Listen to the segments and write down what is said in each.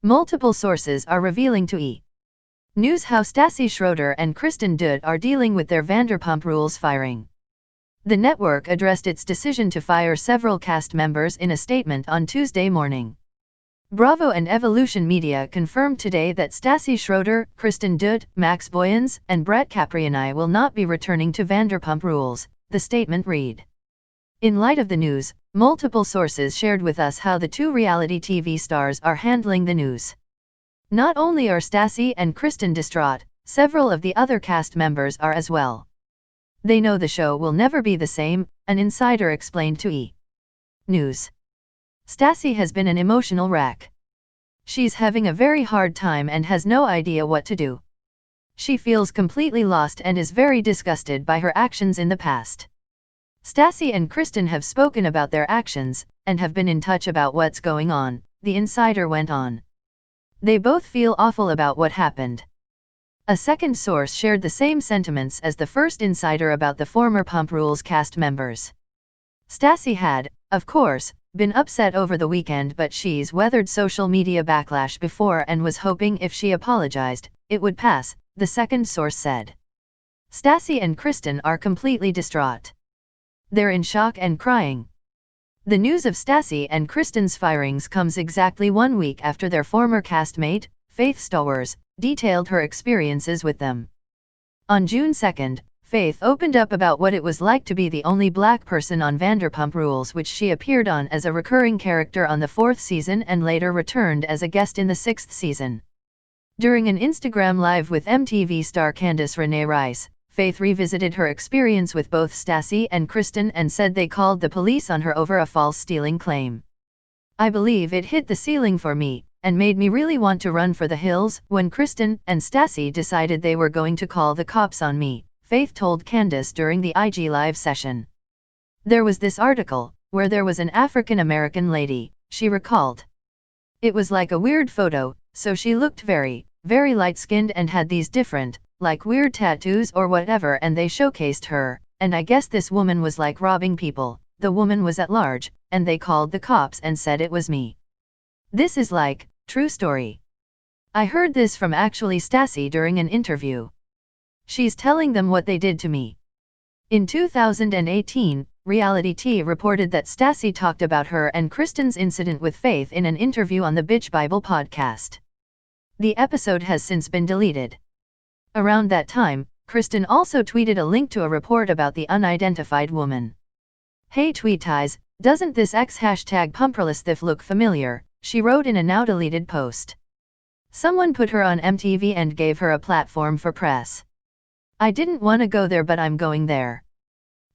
Multiple sources are revealing to E! News how Stassi Schroeder and Kristen Doute are dealing with their Vanderpump Rules firing. The network addressed its decision to fire several cast members in a statement on Tuesday morning. Bravo and Evolution Media confirmed today that Stassi Schroeder, Kristen Doute, Max Boyens, and Brett Capriani will not be returning to Vanderpump Rules, the statement read. In light of the news, multiple sources shared with us how the two reality TV stars are handling the news. Not only are Stassi and Kristen distraught, several of the other cast members are as well. They know the show will never be the same, an insider explained to E! News. Stassi has been an emotional wreck. She's having a very hard time and has no idea what to do. She feels completely lost and is very disgusted by her actions in the past. Stassi and Kristen have spoken about their actions, and have been in touch about what's going on, the insider went on. They both feel awful about what happened. A second source shared the same sentiments as the first insider about the former Pump Rules cast members. Stassi had, of course, been upset over the weekend, but she's weathered social media backlash before and was hoping if she apologized, it would pass, the second source said. Stassi and Kristen are completely distraught. They're in shock and crying. The news of Stassi and Kristen's firings comes exactly 1 week after their former castmate, Faith Stowers, detailed her experiences with them. On June 2, Faith opened up about what it was like to be the only black person on Vanderpump Rules, which she appeared on as a recurring character on the 4th season and later returned as a guest in the 6th season. During an Instagram Live with MTV star Candice Renee Rice, Faith revisited her experience with both Stassi and Kristen and said they called the police on her over a false stealing claim. I believe it hit the ceiling for me, and made me really want to run for the hills. When Kristen and Stassi decided they were going to call the cops on me, Faith told Candice during the IG Live session. There was this article, where there was an African American lady, she recalled. It was like a weird photo, so she looked very, very light-skinned and had these different, like weird tattoos or whatever, and they showcased her, and I guess this woman was like robbing people. The woman was at large, and they called the cops and said it was me. This is like, true story. I heard this from actually Stassi during an interview. She's telling them what they did to me. In 2018, Reality T reported that Stassi talked about her and Kristen's incident with Faith in an interview on the Bitch Bible podcast. The episode has since been deleted. Around that time, Kristen also tweeted a link to a report about the unidentified woman. Hey tweeties, doesn't this #pumperless look familiar, she wrote in a now deleted post. Someone put her on MTV and gave her a platform for press. I didn't want to go there, but I'm going there.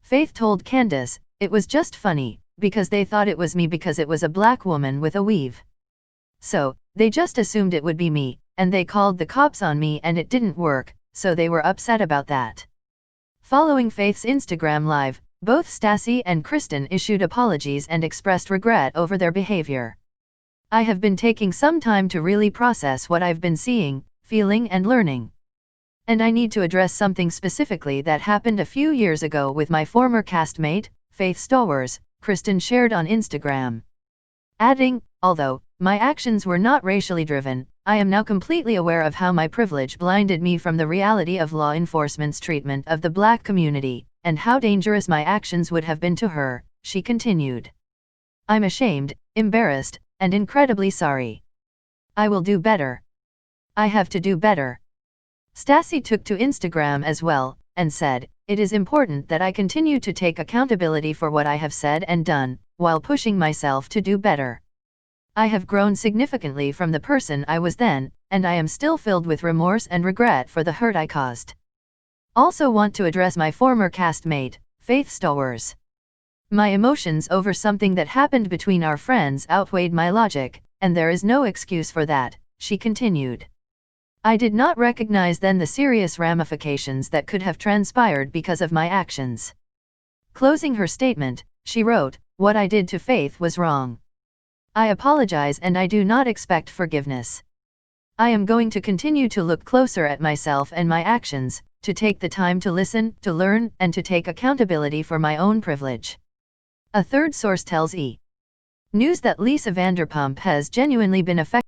Faith told Candice, it was just funny, because they thought it was me because it was a black woman with a weave. So, they just assumed it would be me, and they called the cops on me and it didn't work, so they were upset about that. Following Faith's Instagram Live, both Stassi and Kristen issued apologies and expressed regret over their behavior. I have been taking some time to really process what I've been seeing, feeling and learning. And I need to address something specifically that happened a few years ago with my former castmate, Faith Stowers, Kristen shared on Instagram. Adding, although my actions were not racially driven, I am now completely aware of how my privilege blinded me from the reality of law enforcement's treatment of the black community, and how dangerous my actions would have been to her, she continued. I'm ashamed, embarrassed, and incredibly sorry. I will do better. I have to do better. Stassi took to Instagram as well, and said, it is important that I continue to take accountability for what I have said and done, while pushing myself to do better. I have grown significantly from the person I was then, and I am still filled with remorse and regret for the hurt I caused. Also want to address my former castmate, Faith Stowers. My emotions over something that happened between our friends outweighed my logic, and there is no excuse for that, she continued. I did not recognize then the serious ramifications that could have transpired because of my actions. Closing her statement, she wrote, what I did to Faith was wrong. I apologize and I do not expect forgiveness. I am going to continue to look closer at myself and my actions, to take the time to listen, to learn, and to take accountability for my own privilege. A third source tells E! News that Lisa Vanderpump has genuinely been affected